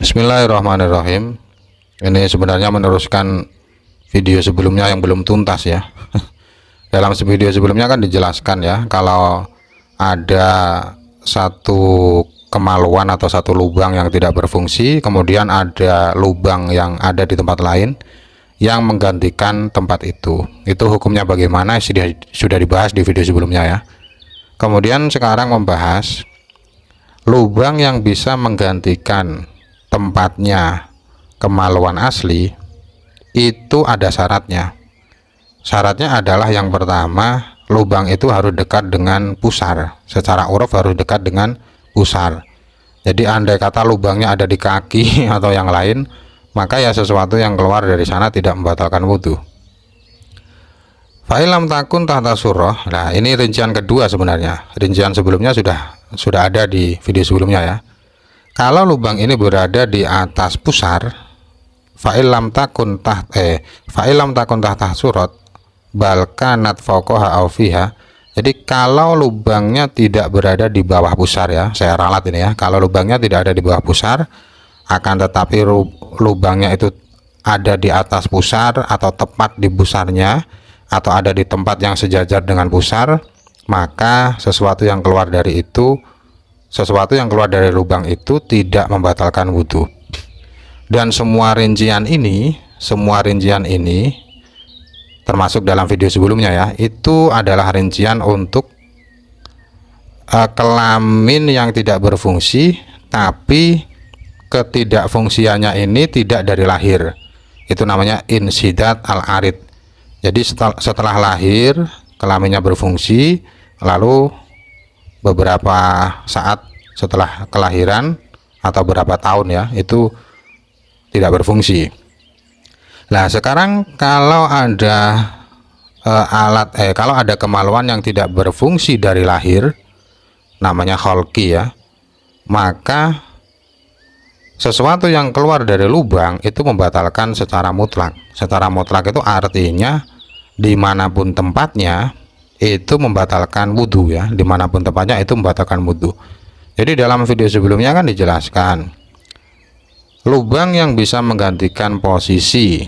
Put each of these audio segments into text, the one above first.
Bismillahirrahmanirrahim. Ini sebenarnya meneruskan video sebelumnya yang belum tuntas ya. Dalam video sebelumnya kan dijelaskan ya, kalau ada satu kemaluan atau satu lubang yang tidak berfungsi, kemudian ada lubang yang ada di tempat lain yang menggantikan tempat itu hukumnya bagaimana sudah dibahas di video sebelumnya ya. Kemudian sekarang membahas lubang yang bisa menggantikan tempatnya kemaluan asli itu ada syaratnya. Syaratnya adalah yang pertama, lubang itu harus dekat dengan pusar. Secara uruf harus dekat dengan pusar. Jadi andai kata lubangnya ada di kaki atau yang lain, maka ya sesuatu yang keluar dari sana tidak membatalkan wudhu. Fa'ilam takun tahta surah. Nah, ini rincian kedua sebenarnya. Rincian sebelumnya sudah ada di video sebelumnya ya. Kalau lubang ini berada di atas pusar, fa'ilam takun tahta surat balkanat fauqaha aw fiha. Jadi kalau lubangnya tidak berada di bawah pusar ya, saya ralat ini ya. Kalau lubangnya tidak ada di bawah pusar, akan tetapi lubangnya itu ada di atas pusar atau tepat di pusarnya, atau ada di tempat yang sejajar dengan pusar, maka sesuatu yang keluar dari lubang itu tidak membatalkan wudhu. Dan semua rincian ini termasuk dalam video sebelumnya ya, itu adalah rincian untuk kelamin yang tidak berfungsi, tapi ketidakfungsiannya ini tidak dari lahir. Itu namanya insidat al-arid. Jadi setelah lahir kelaminnya berfungsi, lalu beberapa saat setelah kelahiran atau berapa tahun ya, itu tidak berfungsi. Nah, sekarang kalau ada kalau ada kemaluan yang tidak berfungsi dari lahir, namanya kholqi ya, maka sesuatu yang keluar dari lubang itu membatalkan secara mutlak. Secara mutlak itu artinya dimanapun tempatnya itu membatalkan wudhu ya, dimanapun tempatnya itu membatalkan wudhu. Jadi dalam video sebelumnya kan dijelaskan lubang yang bisa menggantikan posisi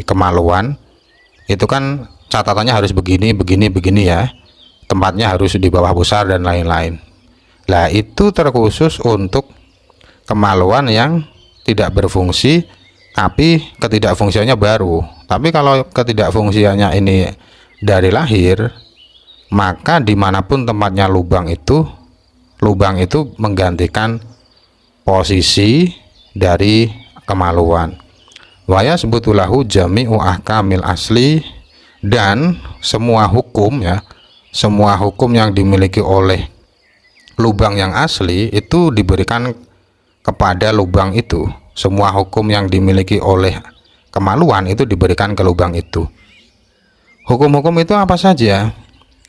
kemaluan itu kan catatannya harus begini ya, tempatnya harus di bawah pusar dan lain-lain. Nah, itu terkhusus untuk kemaluan yang tidak berfungsi tapi ketidakfungsiannya baru. Tapi kalau ketidakfungsiannya ini dari lahir, maka dimanapun tempatnya lubang itu menggantikan posisi dari kemaluan. Waya sebutulahu jami'u ahkamil asli, dan semua hukum ya, semua hukum yang dimiliki oleh lubang yang asli itu diberikan kepada lubang itu. Semua hukum yang dimiliki oleh kemaluan itu diberikan ke lubang itu. Hukum-hukum itu apa saja?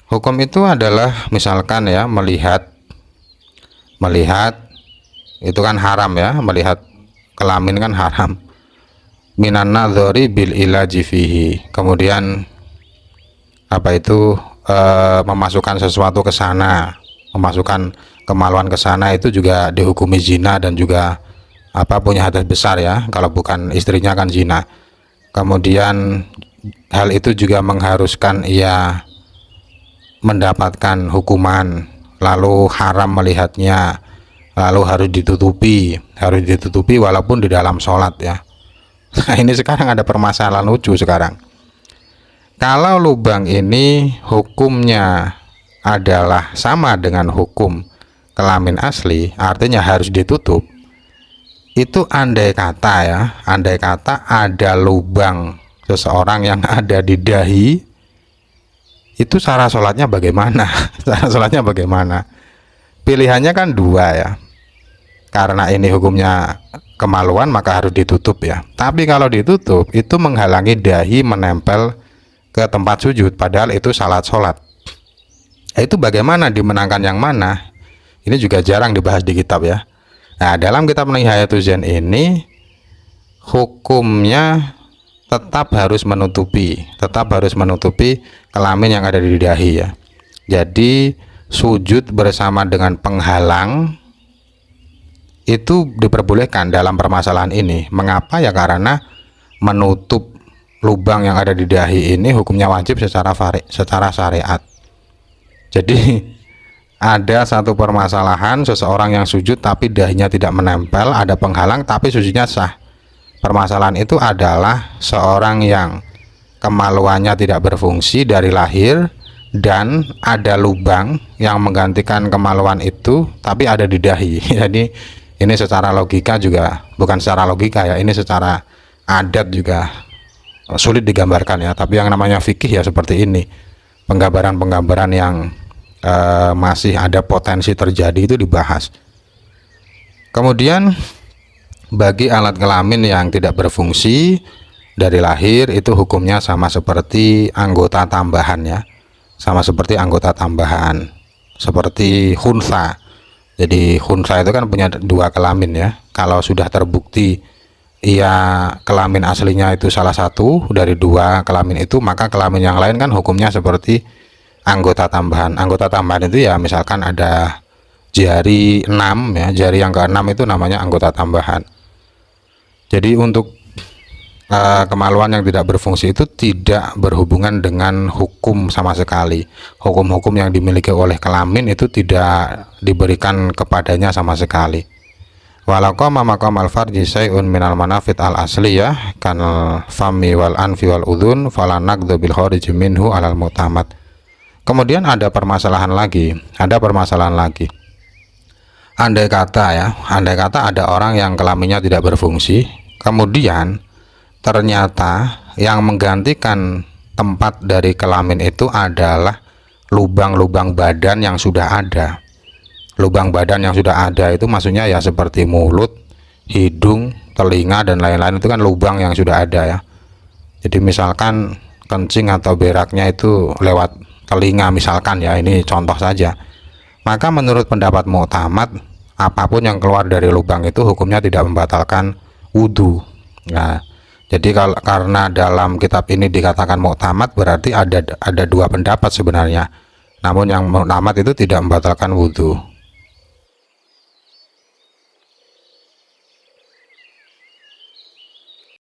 Hukum itu adalah misalkan ya, melihat itu kan haram ya, melihat kelamin kan haram. Minan nadhari bil ilaji fihi. Kemudian memasukkan sesuatu ke sana, memasukkan kemaluan ke sana itu juga dihukumi zina, dan juga punya hadas besar ya, kalau bukan istrinya kan zina. Kemudian hal itu juga mengharuskan ia mendapatkan hukuman, lalu haram melihatnya, lalu harus ditutupi walaupun di dalam sholat ya. Nah, ini sekarang ada permasalahan lucu sekarang. Kalau lubang ini hukumnya adalah sama dengan hukum kelamin asli, artinya harus ditutup. Itu andai kata ada lubang seseorang yang ada di dahi, itu cara sholatnya bagaimana? Cara sholatnya bagaimana? Pilihannya kan dua ya. Karena ini hukumnya kemaluan, maka harus ditutup ya. Tapi kalau ditutup itu menghalangi dahi menempel ke tempat sujud, padahal itu sholat. Itu bagaimana, dimenangkan yang mana? Ini juga jarang dibahas di kitab ya. Nah, dalam kitab Nihayatuz Zain ini hukumnya tetap harus menutupi kelamin yang ada di dahi ya. Jadi sujud bersama dengan penghalang itu diperbolehkan dalam permasalahan ini. Mengapa? Ya karena menutup lubang yang ada di dahi ini hukumnya wajib secara syariat. Jadi ada satu permasalahan, seseorang yang sujud tapi dahinya tidak menempel, ada penghalang tapi sujudnya sah. Permasalahan itu adalah seorang yang kemaluannya tidak berfungsi dari lahir dan ada lubang yang menggantikan kemaluan itu tapi ada di dahi. Jadi ini secara logika juga, bukan secara logika ya, ini secara adat juga sulit digambarkan ya, tapi yang namanya fikih ya seperti ini, penggambaran-penggambaran yang masih ada potensi terjadi itu dibahas. Kemudian bagi alat kelamin yang tidak berfungsi dari lahir itu hukumnya sama seperti anggota tambahan ya, sama seperti anggota tambahan seperti khunsa. Jadi khunsa itu kan punya dua kelamin ya. Kalau sudah terbukti ia kelamin aslinya itu salah satu dari dua kelamin itu, maka kelamin yang lain kan hukumnya seperti anggota tambahan. Anggota tambahan itu ya misalkan ada jari 6 ya, jari yang ke-6 itu namanya anggota tambahan. Jadi untuk kemaluan yang tidak berfungsi itu tidak berhubungan dengan hukum sama sekali. Hukum-hukum yang dimiliki oleh kelamin itu tidak diberikan kepadanya sama sekali. Walau qama maqamal farji syai'un minal manafit al asliyah kan fami wal anfi wal udhun fala naqdu bil kharij minhu alal mutamad. Kemudian ada permasalahan lagi, andai kata ada orang yang kelaminnya tidak berfungsi, kemudian ternyata yang menggantikan tempat dari kelamin itu adalah lubang-lubang badan yang sudah ada. Lubang badan yang sudah ada itu maksudnya ya seperti mulut, hidung, telinga dan lain-lain, itu kan lubang yang sudah ada ya. Jadi misalkan kencing atau beraknya itu lewat telinga misalkan ya, ini contoh saja. Maka menurut pendapat mu'tamad, apapun yang keluar dari lubang itu hukumnya tidak membatalkan wudhu. Nah, jadi karena dalam kitab ini dikatakan mu'tamad, berarti ada dua pendapat sebenarnya. Namun yang mu'tamad itu tidak membatalkan wudhu.